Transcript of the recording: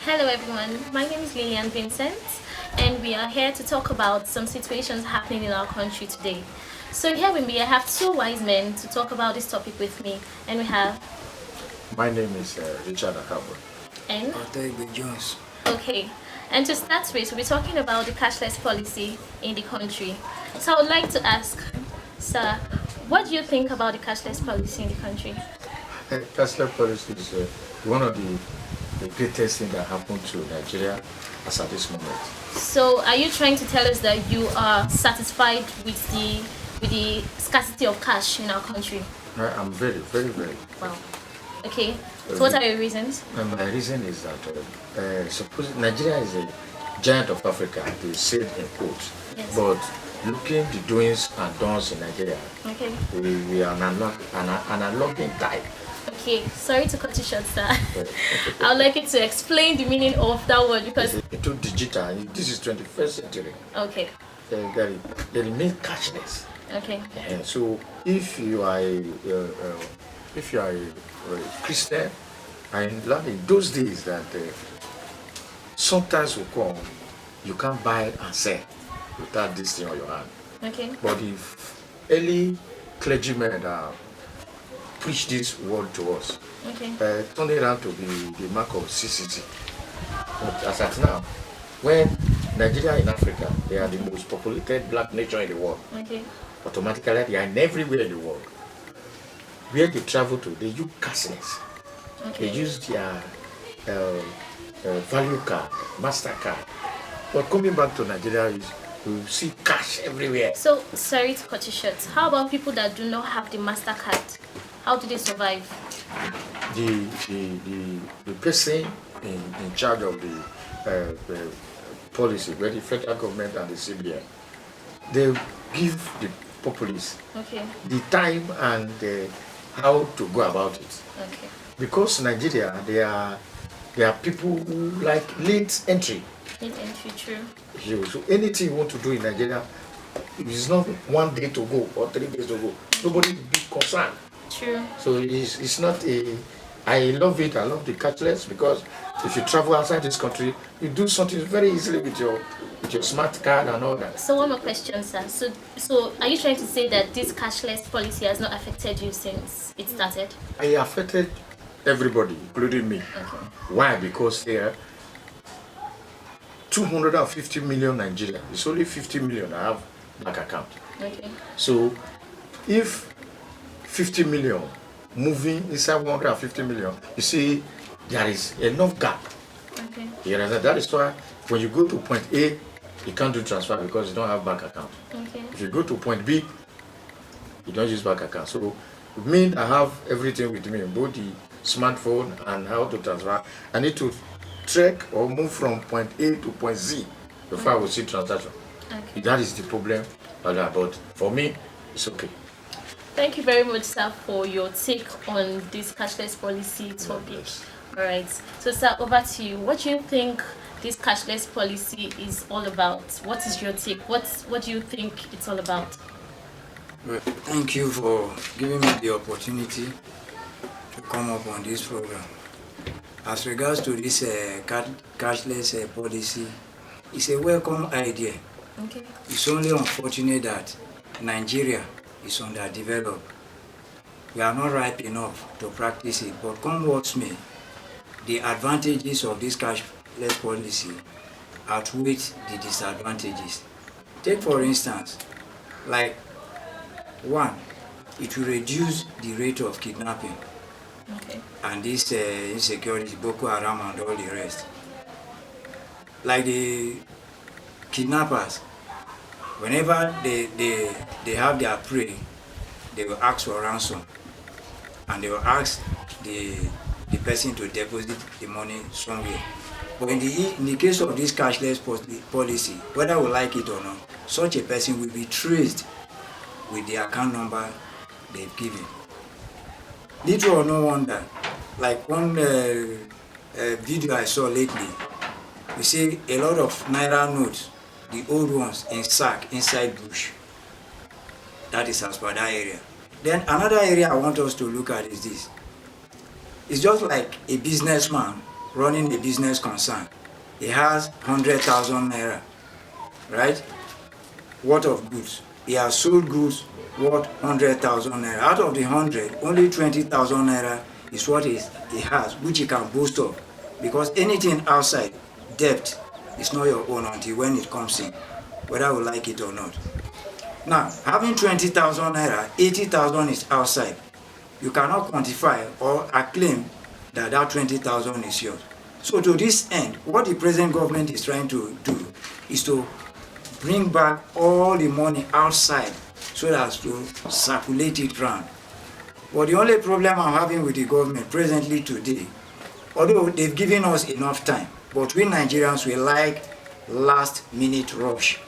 Hello everyone, my name is Lillian Vincent and we are here to talk about some situations happening in our country today. So here with me I have two wise men to talk about this topic with me, and we have My name is Richard Akabo. N. Jones. Okay, and to start with, we'll be talking about the cashless policy in the country. So I would like to ask, sir, what do you think about the cashless policy in the country? Cashless policy is one of the greatest things that happened to Nigeria as at this moment. So are you trying to tell us that you are satisfied with the scarcity of cash in our country? I'm very, very, very. Wow. Okay. So what are your reasons? And my reason is that suppose Nigeria is a giant of Africa, they say in quotes. Yes. But looking the doings and don'ts in Nigeria, Okay. we are an analog type. Okay. Sorry to cut you short, sir. I would like you to explain the meaning of that word because. Into digital, this is 21st century. Okay. They remain cashless. Okay. So if you are a Christian, and in those days that sometimes will come, you can't buy and sell without this thing on your hand. Okay. But if early clergymen preach this word to us, Okay. turn it around to be the mark of CCT. But as at now, when Nigeria in Africa, they are the most populated black nation in the world. Okay. Automatically, they are everywhere in the world. Where they travel to, they use cashless. Okay. They use their value card, MasterCard. But coming back to Nigeria, you see cash everywhere. So sorry to cut you short. How about people that do not have the MasterCard? How do they survive? The person in charge of the policy, where the federal government and the CBN, they give the populace Okay. the time and how to go about it. Okay. Because Nigeria, there are people who like late entry. Late entry, true. So anything you want to do in Nigeria, it's not 1 day to go or 3 days to go. Nobody will be concerned. True. So it's not a. I love it. I love the cashless because if you travel outside this country, you do something very easily with your smart card and all that. So one more question, sir. So are you trying to say that this cashless policy has not affected you since it started? I affected everybody, including me. Okay. Why? Because there are 250 million Nigeria. It's only 50 million I have bank account. Okay. So if 50 million moving inside 150 million, you see there is enough gap. Okay. You understand? That is why when you go to point A, you can't do transfer because you don't have bank account. Okay. If you go to point B, you don't use bank account. So me, I have everything with me, both the smartphone and how to transfer. I need to track or move from point A to point Z before I will see transaction. Okay. That is the problem. But for me, it's okay. Thank you very much, sir, for your take on this cashless policy topic. Yes. All right. So, sir, over to you. What do you think this cashless policy is all about? What is your take? What do you think it's all about? Well, thank you for giving me the opportunity to come up on this program. As regards to this cashless policy, it's a welcome idea. Okay. It's only unfortunate that Nigeria is underdeveloped. We are not ripe enough to practice it, but come what may, the advantages of this cashless policy outweigh the disadvantages. Take for instance, like one, it will reduce the rate of kidnapping Okay. and this insecurity, Boko Haram and all the rest. Like the kidnappers, whenever they have their prey, they will ask for ransom and they will ask the person to deposit the money somewhere. But in the case of this cashless policy, whether we like it or not, such a person will be traced with the account number they've given. Little or no wonder, like one video I saw lately, you see a lot of Naira notes, the old ones in sack inside bush. That is as per that area. Then another area I want us to look at is this. It's just like a businessman running a business concern. He has 100,000 naira, right, worth of goods. He has sold goods worth 100,000 naira. Out of the 100, only 20,000 naira is what he has, which he can boast of. Because anything outside debt is not your own until when it comes in, whether we like it or not. Now, having 20,000 naira, 80,000 is outside. You cannot quantify or acclaim that that 20,000 is yours. So to this end, what the present government is trying to do is to bring back all the money outside so as to circulate it around. But the only problem I'm having with the government presently today, although they've given us enough time, but we Nigerians, we like last minute rush.